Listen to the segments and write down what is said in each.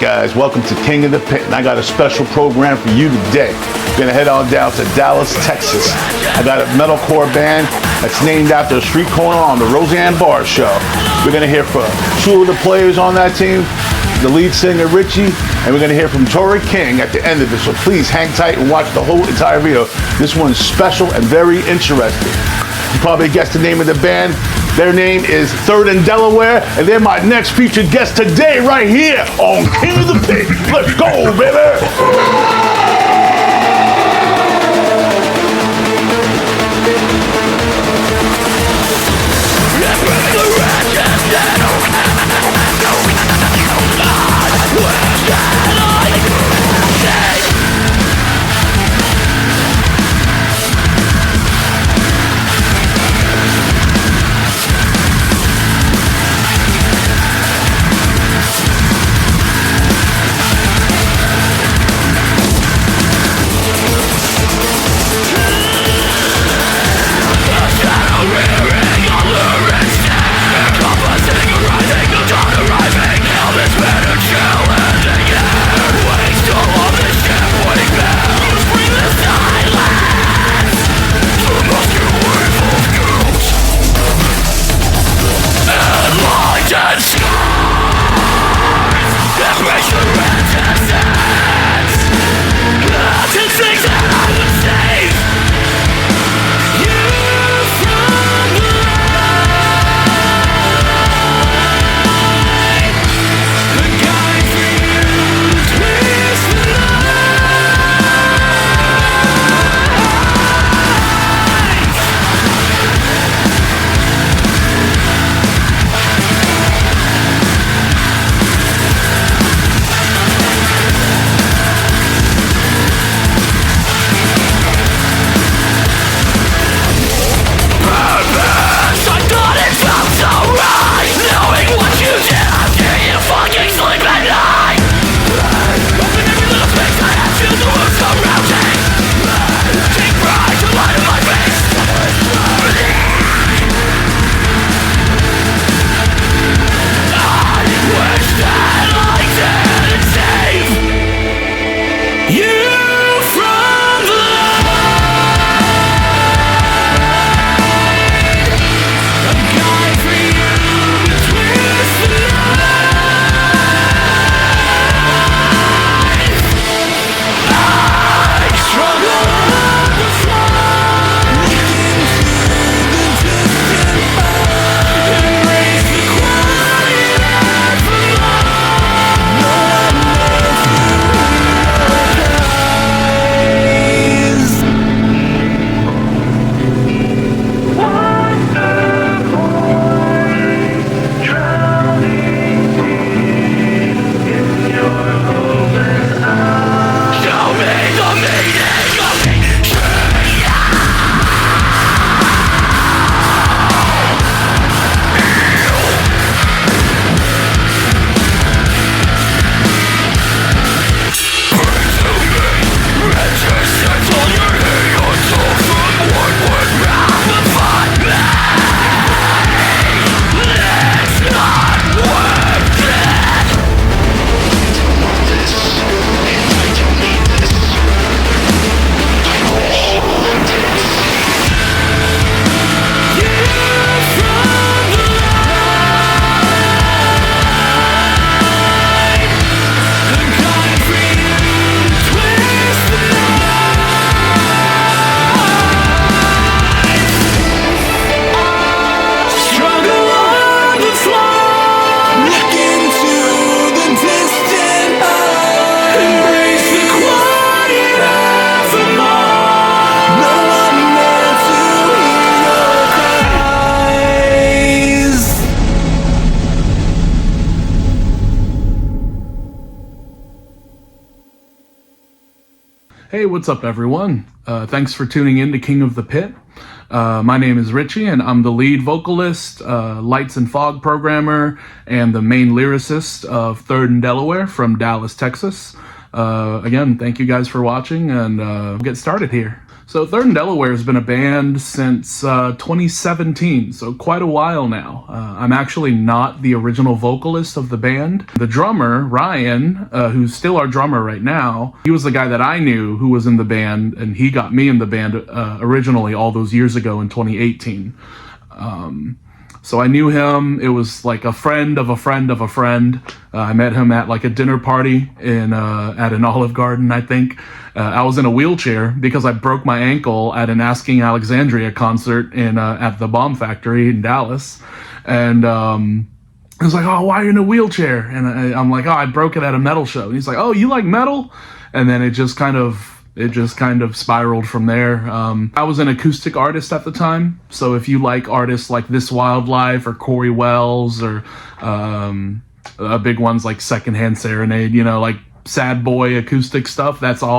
right, guys, welcome to King of the Pit, and I got a special program for you today. We're gonna head on down to Dallas, Texas. I got a metalcore band that's named after a street corner on the Roseanne Barr show. We're gonna hear from two of the players on that team, the lead singer Richie, and we're gonna hear from Tori King at the end of it. So please hang tight and watch the whole entire video. This one's special and very interesting. You probably guessed the name of the band. Their name is Third and Delaware, and they're my next featured guest today right here on King of the Pit. Let's go, baby! Hey, what's up, everyone? Thanks for tuning in to King of the Pit. My name is Richie, and I'm the lead vocalist, lights and fog programmer, and the main lyricist of Third and Delaware from Dallas, Texas. Again, thank you guys for watching, and we'll get started here. So Third and Delaware has been a band since 2017, so quite a while now. I'm actually not the original vocalist of the band. The drummer, Ryan, who's still our drummer right now, he was the guy that I knew who was in the band, and he got me in the band originally all those years ago in 2018. So I knew him. It was like a friend of a friend of a friend. I met him at like a dinner party at an Olive Garden, I think. I was in a wheelchair because I broke my ankle at an Asking Alexandria concert at the Bomb Factory in Dallas. And he was like, "Oh, why are you in a wheelchair?" And I'm like, "Oh, I broke it at a metal show." And he's like, "Oh, you like metal?" And then it just kind of spiraled from there. I was an acoustic artist at the time, so if you like artists like This Wildlife or Corey Wells or big ones like Secondhand Serenade, like sad boy acoustic stuff, that's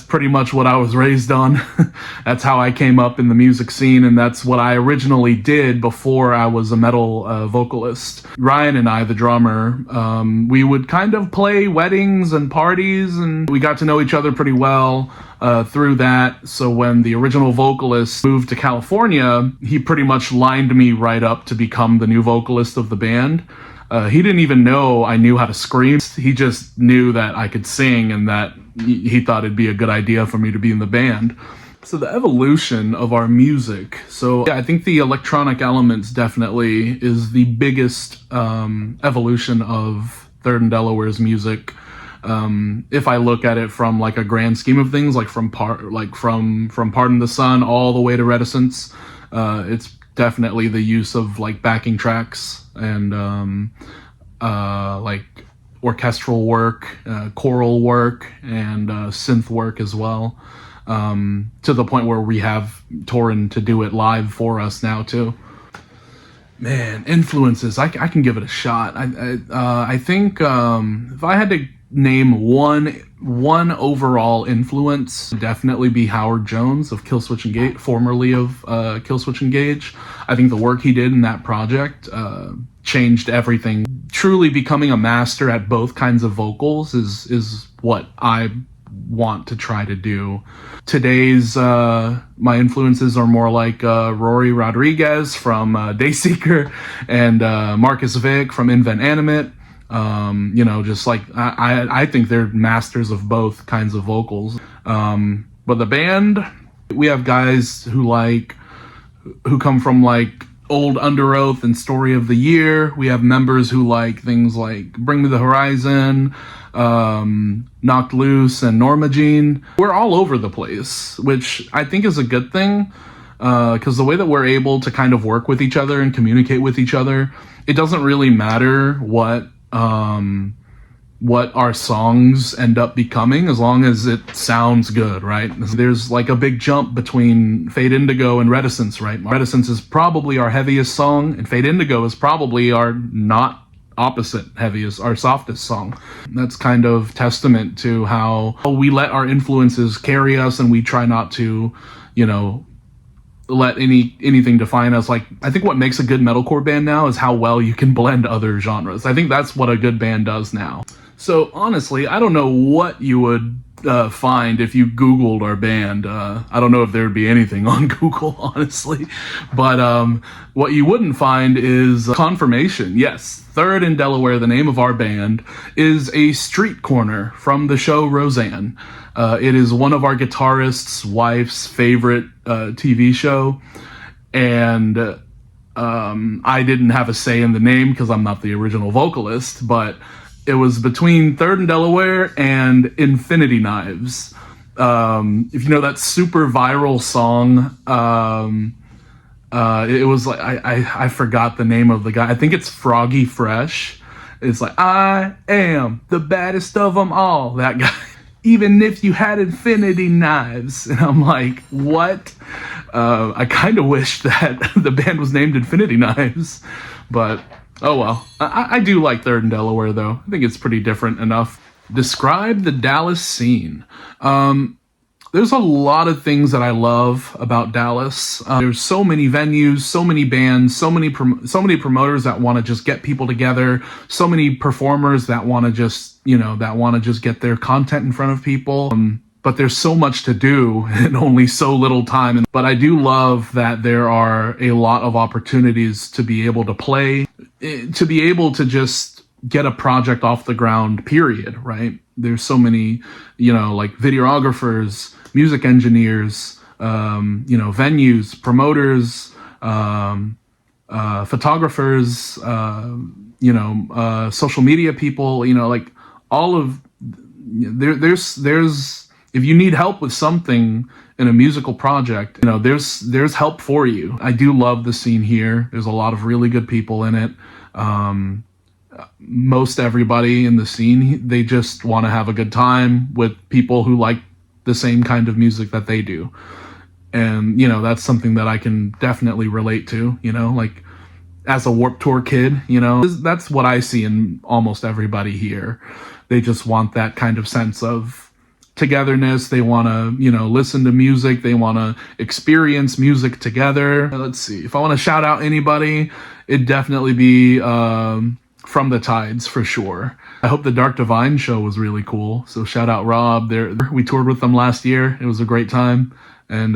pretty much what I was raised on. That's how I came up in the music scene, and that's what I originally did before I was a metal vocalist. Ryan and I, the drummer, we would kind of play weddings and parties, and we got to know each other pretty well through that. So when the original vocalist moved to California, he pretty much lined me right up to become the new vocalist of the band. He didn't even know I knew how to scream. He just knew that I could sing and that he thought it'd be a good idea for me to be in the band. So the evolution of our music. So yeah, I think the electronic elements definitely is the biggest evolution of Third and Delaware's music. If I look at it from like a grand scheme of things, like from Pardon the Sun all the way to Reticence, it's definitely the use of like backing tracks and like orchestral work, choral work, and synth work as well, to the point where we have Torin to do it live for us now too. Man, influences, I can give it a shot. I think if I had to name one overall influence, definitely be Howard Jones of Killswitch Engage, formerly of Killswitch Engage. I think the work he did in that project changed everything. Truly becoming a master at both kinds of vocals is what I want to try to do. Today's my influences are more like Rory Rodriguez from Dayseeker and Marcus Vick from Invent Animate. Just like I think they're masters of both kinds of vocals. But the band, we have guys who come from like old Under Oath and Story of the Year. We have members who like things like Bring Me the Horizon, Knocked Loose, and Norma Jean. We're all over the place, which I think is a good thing, because the way that we're able to kind of work with each other and communicate with each other, it doesn't really matter what our songs end up becoming, as long as it sounds good, right? There's like a big jump between Fade Indigo and Reticence, right? Reticence is probably our heaviest song, and Fade Indigo is probably our not opposite heaviest, our softest song. That's kind of testament to how we let our influences carry us, and we try not to, let anything define us. Like, I think what makes a good metalcore band now is how well you can blend other genres. I think that's what a good band does now. So honestly, I don't know what you would find if you Googled our band. I don't know if there'd be anything on Google, honestly. But what you wouldn't find is confirmation. Yes, Third in Delaware, the name of our band, is a street corner from the show Roseanne. It is one of our guitarist's wife's favorite TV show. And I didn't have a say in the name because I'm not the original vocalist, but it was between Third and Delaware and Infinity Knives. If you know that super viral song, it was like, I forgot the name of the guy. I think it's Froggy Fresh. It's like, I am the baddest of them all. That guy. Even if you had infinity knives. And I'm like, what? I kind of wish that the band was named Infinity Knives. But oh well. I do like Third and Delaware, though. I think it's pretty different enough. Describe the Dallas scene. There's a lot of things that I love about Dallas. There's so many venues, so many bands, so many promoters that want to just get people together, so many performers that want to just, get their content in front of people. but there's so much to do and only so little time. But I do love that there are a lot of opportunities to be able to play, to be able to just get a project off the ground, period, right? There's so many, like videographers, music engineers, venues, promoters, photographers, social media people, like all of there's if you need help with something in a musical project, there's help for you. I do love the scene here. There's a lot of really good people in it. Most everybody in the scene, they just want to have a good time with people who like the same kind of music that they do. And, that's something that I can definitely relate to, like as a Warped Tour kid, that's what I see in almost everybody here. They just want that kind of sense of togetherness. They want to, listen to music. They want to experience music together. Let's see. If I want to shout out anybody, it'd definitely be From the Tides for sure. I hope the Dark Divine show was really cool. So shout out Rob. We toured with them last year. It was a great time. And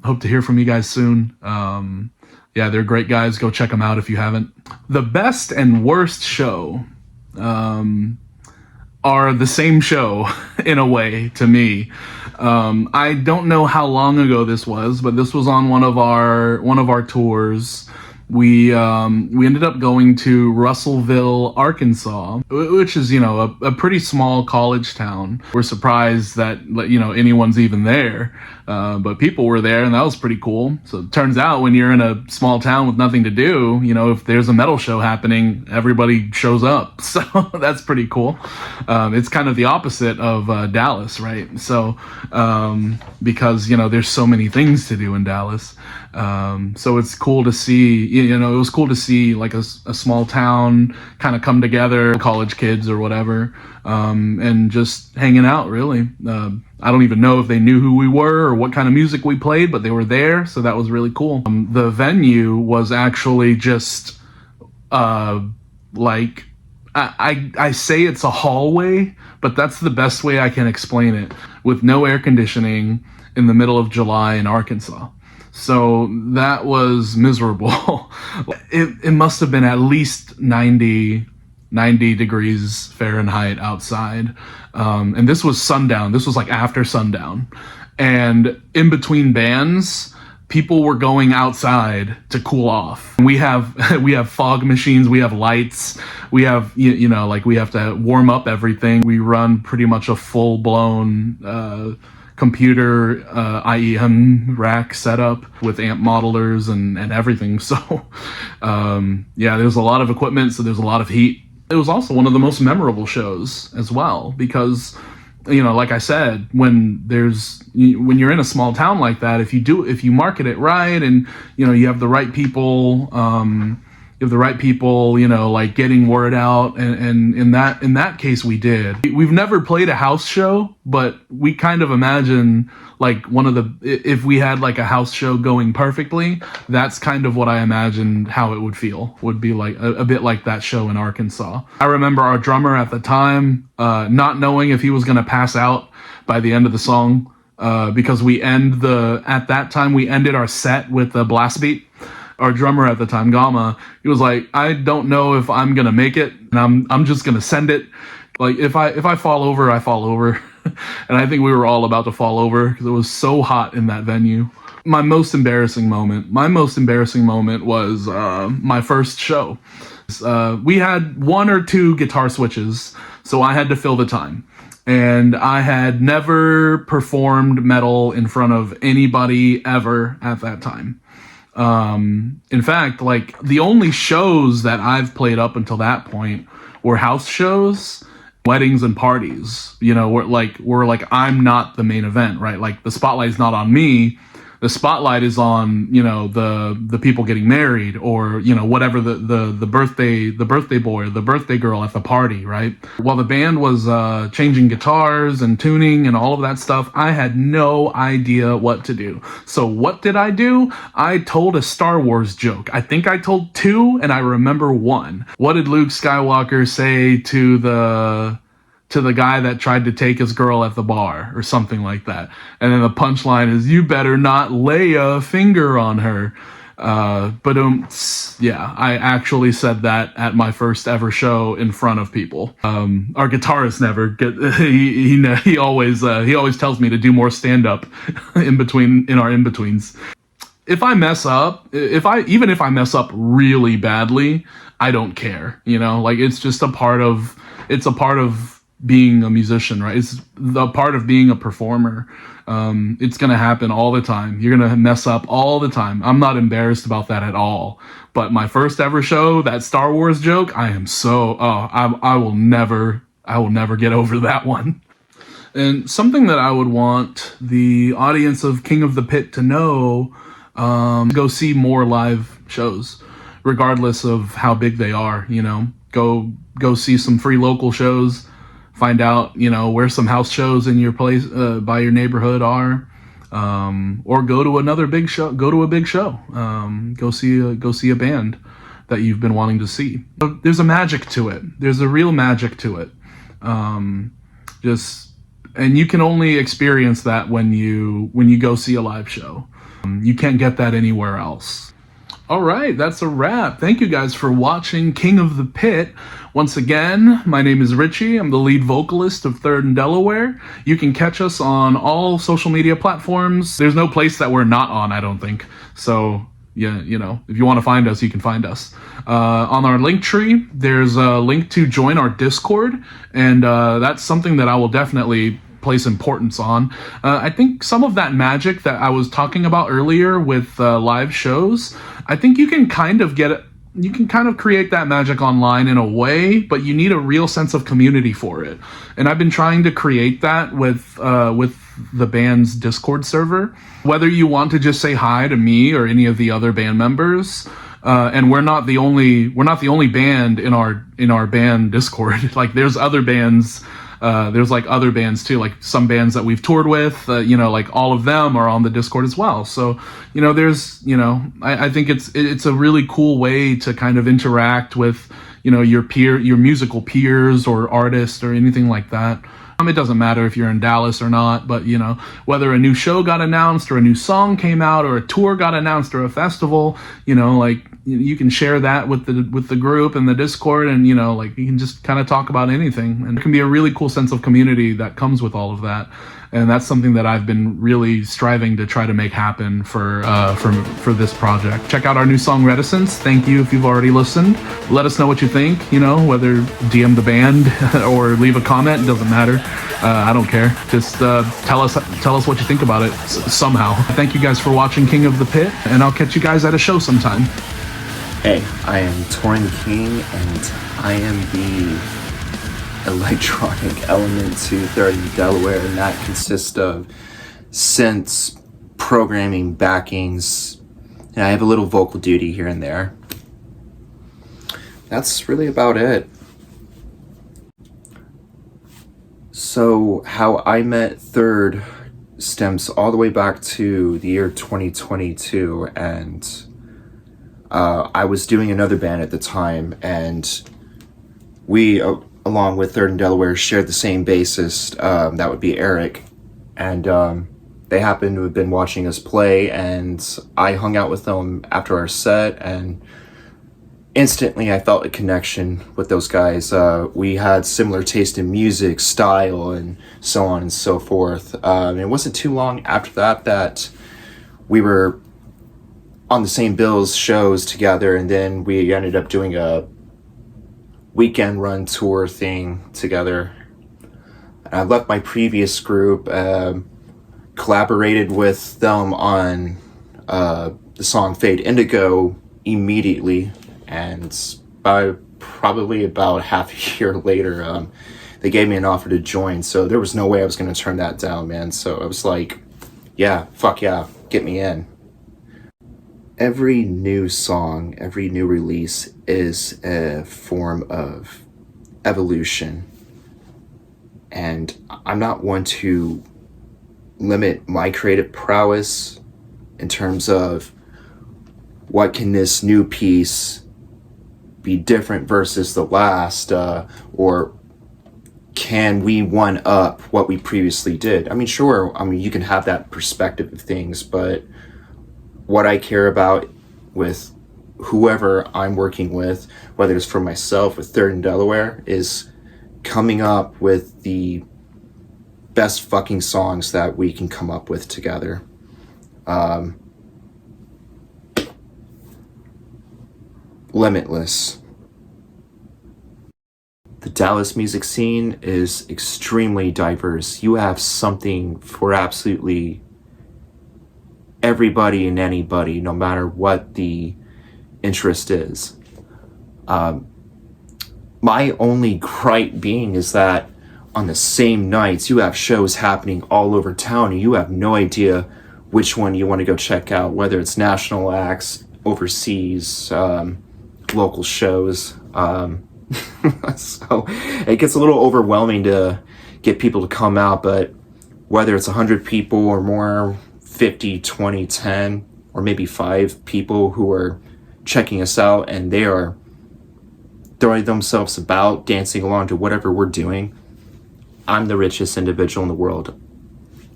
hope to hear from you guys soon. Yeah, they're great guys. Go check them out if you haven't. The best and worst show are the same show in a way to me. I don't know how long ago this was, but this was on one of our tours. We ended up going to Russellville, Arkansas, which is, a pretty small college town. We're surprised that, anyone's even there. But people were there, and that was pretty cool. So it turns out when you're in a small town with nothing to do, if there's a metal show happening, everybody shows up. So that's pretty cool. It's kind of the opposite of Dallas, right? So because, there's so many things to do in Dallas. So it's cool to see, it was cool to see like a small town kind of come together, college kids or whatever, and just hanging out, really. I don't even know if they knew who we were or what kind of music we played, but they were there, so that was really cool. The venue was actually just like, I say it's a hallway, but that's the best way I can explain it, with no air conditioning in the middle of July in Arkansas. So that was miserable. It must have been at least 90 degrees Fahrenheit outside. And this was sundown. This was like after sundown. And in between bands, people were going outside to cool off. We have fog machines, we have lights, we have, we have to warm up everything. We run pretty much a full-blown computer IEM rack setup with amp modelers and everything. So there's a lot of equipment, so there's a lot of heat. It was also one of the most memorable shows as well, because like I said, when you're in a small town like that, if you market it right, and you have the right people, like getting word out, and in that case we did. We've never played a house show, but we kind of imagine like if we had like a house show going perfectly, that's kind of what I imagined how it would be like a bit like that show in Arkansas. I remember our drummer at the time not knowing if he was going to pass out by the end of the song, because at that time we ended our set with a blast beat. Our drummer at the time, Gama, he was like, I don't know if I'm gonna make it, and I'm just gonna send it. Like if I fall over, I fall over. And I think we were all about to fall over because it was so hot in that venue. My most embarrassing moment was my first show. We had 1 or 2 guitar switches, so I had to fill the time. And I had never performed metal in front of anybody ever at that time. In fact, like the only shows that I've played up until that point were house shows, weddings and parties, where I'm not the main event, right? Like the spotlight's not on me. The spotlight is on, the people getting married, or, whatever the birthday boy or the birthday girl at the party, right? While the band was changing guitars and tuning and all of that stuff, I had no idea what to do. So what did I do? I told a Star Wars joke. I think I told 2, and I remember 1. What did Luke Skywalker say to to the guy that tried to take his girl at the bar or something like that. And then the punchline is, you better not lay a finger on her. Yeah, I actually said that at my first ever show in front of people. Our guitarist never he always tells me to do more stand up in our in-betweens. If I mess up, even if I mess up really badly, I don't care, like it's a part of being a musician, right? It's the part of being a performer. It's gonna happen all the time. You're gonna mess up all the time. I'm not embarrassed about that at all. But my first ever show, that Star Wars joke, I will never get over that one. And something that I would want the audience of King of the Pit to know, go see more live shows, regardless of how big they are. Go see some free local shows. Find out, where some house shows in your place, by your neighborhood are, or go to another big show. Go to a big show. Go see a band that you've been wanting to see. There's a magic to it. There's a real magic to it. And you can only experience that when you go see a live show. You can't get that anywhere else. All right, that's a wrap. Thank you guys for watching King of the Pit. Once again, my name is Richie. I'm the lead vocalist of Third and Delaware. You can catch us on all social media platforms. There's no place that we're not on, I don't think. So, yeah, if you want to find us, you can find us. On our link tree, there's a link to join our Discord, and that's something that I will definitely place importance on. I think some of that magic that I was talking about earlier with live shows, I think you can kind of create that magic online in a way, but you need a real sense of community for it. And I've been trying to create that with the band's Discord server. Whether you want to just say hi to me or any of the other band members, and we're not the only band in our band Discord. Like there's other bands. There's like other bands too, like some bands that we've toured with, like all of them are on the Discord as well. So, I think it's a really cool way to kind of interact with, your musical peers or artists or anything like that. It doesn't matter if you're in Dallas or not, but whether a new show got announced or a new song came out or a tour got announced or a festival, you can share that with the group and the Discord, and you can just kind of talk about anything, and it can be a really cool sense of community that comes with all of that. And that's something that I've been really striving to try to make happen for this project. Check out our new song Reticence. Thank you if you've already listened. Let us know what you think, whether DM the band or leave a comment, it doesn't matter. I don't care. Just tell us what you think about it somehow. Thank you guys for watching King of the Pit, and I'll catch you guys at a show sometime. Hey, I am Torin King, and I am the electronic element to 30 Delaware, and that consists of synths, programming, backings, and I have a little vocal duty here and there. That's really about it. So how I met Third stems all the way back to the year 2022, and I was doing another band at the time, and we, along with Third and Delaware, shared the same bassist. That would be Eric, and they happened to have been watching us play, and I hung out with them after our set, and instantly I felt a connection with those guys. We had similar taste in music, style, and so on and so forth. And it wasn't too long after that we were on the same bills shows together, and then we ended up doing a weekend run tour thing together. I left my previous group, collaborated with them on the song Fade Indigo immediately, and probably about half a year later, they gave me an offer to join, so there was no way I was going to turn that down, man. So I was like, yeah, fuck yeah, get me in. Every new song, every new release is a form of evolution. And I'm not one to limit my creative prowess in terms of what can this new piece be different versus the last, or can we one up what we previously did? I mean, sure, I mean, you can have that perspective of things, but what I care about with whoever I'm working with, whether it's for myself with Third and Delaware, is coming up with the best fucking songs that we can come up with together. Limitless. The Dallas music scene is extremely diverse. You have something for absolutely everybody and anybody, no matter what the interest is. My only gripe being is that on the same nights you have shows happening all over town and you have no idea which one you want to go check out, whether it's national acts, overseas, local shows. So it gets a little overwhelming to get people to come out, but whether it's 100 people or more, 50, 20, 10, or maybe 5 people who are checking us out and they are throwing themselves about, dancing along to whatever we're doing, I'm the richest individual in the world.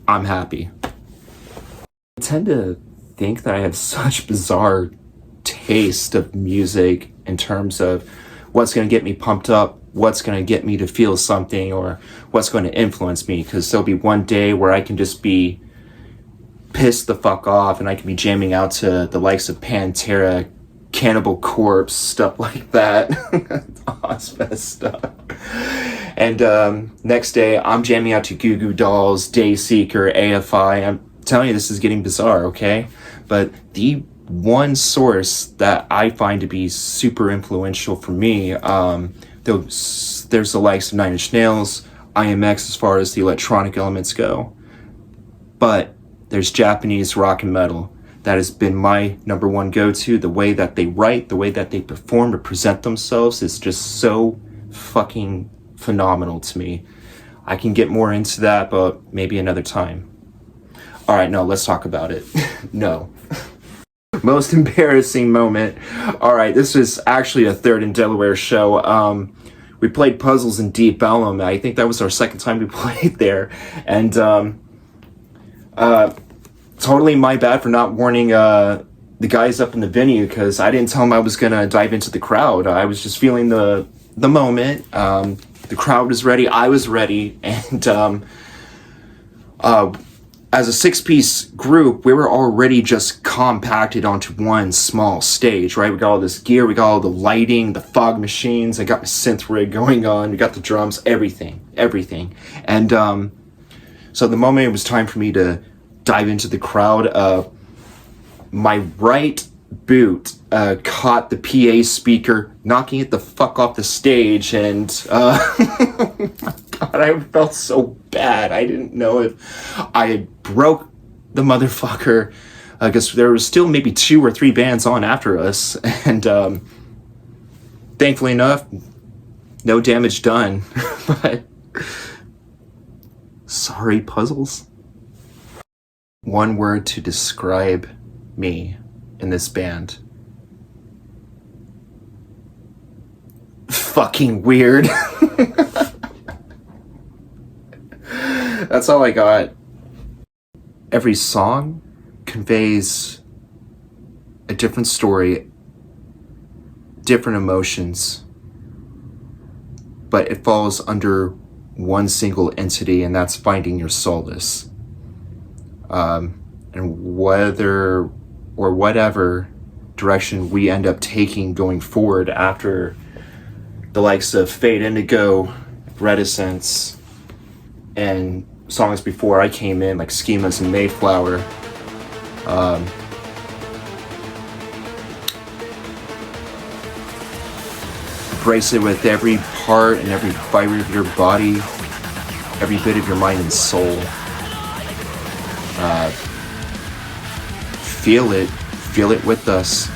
I'm happy. I tend to think that I have such bizarre taste of music in terms of what's going to get me pumped up, what's going to get me to feel something, or what's going to influence me, because there'll be one day where I can just be pissed the fuck off and I can be jamming out to the likes of Pantera, Cannibal Corpse, stuff like that. Ozfest stuff. And next day I'm jamming out to Goo Goo Dolls, Dayseeker, AFI. I'm telling you, this is getting bizarre, okay? But the one source that I find to be super influential for me, there's the likes of Nine Inch Nails, IMX as far as the electronic elements go. But there's Japanese rock and metal. That has been my number one go-to. The way that they write, the way that they perform to present themselves is just so fucking phenomenal to me. I can get more into that, but maybe another time. All right, no, let's talk about it. No. Most embarrassing moment. All right, this was actually a Third and Delaware show. We played Puzzles in Deep Ellum. I think that was our second time we played there. And totally my bad for not warning the guys up in the venue, because I didn't tell them I was going to dive into the crowd. I was just feeling the moment. The crowd was ready. I was ready. And as a 6-piece group, we were already just compacted onto one small stage, right? We got all this gear, we got all the lighting, the fog machines, I got my synth rig going on, we got the drums, everything. And so the moment it was time for me to dive into the crowd, my right boot caught the PA speaker, knocking it the fuck off the stage, and God, I felt so bad. I didn't know if I had broke the motherfucker, because there was still maybe 2 or 3 bands on after us, and thankfully enough, no damage done. But sorry, Puzzles. One word to describe me in this band: fucking weird. That's all I got. Every song conveys a different story, different emotions, but it falls under one single entity, and that's finding your solace. And whether or whatever direction we end up taking going forward after the likes of Fade Indigo, Reticence, and songs before I came in, like Schemas and Mayflower, embrace it with every part and every fiber of your body, every bit of your mind and soul. Feel it with us.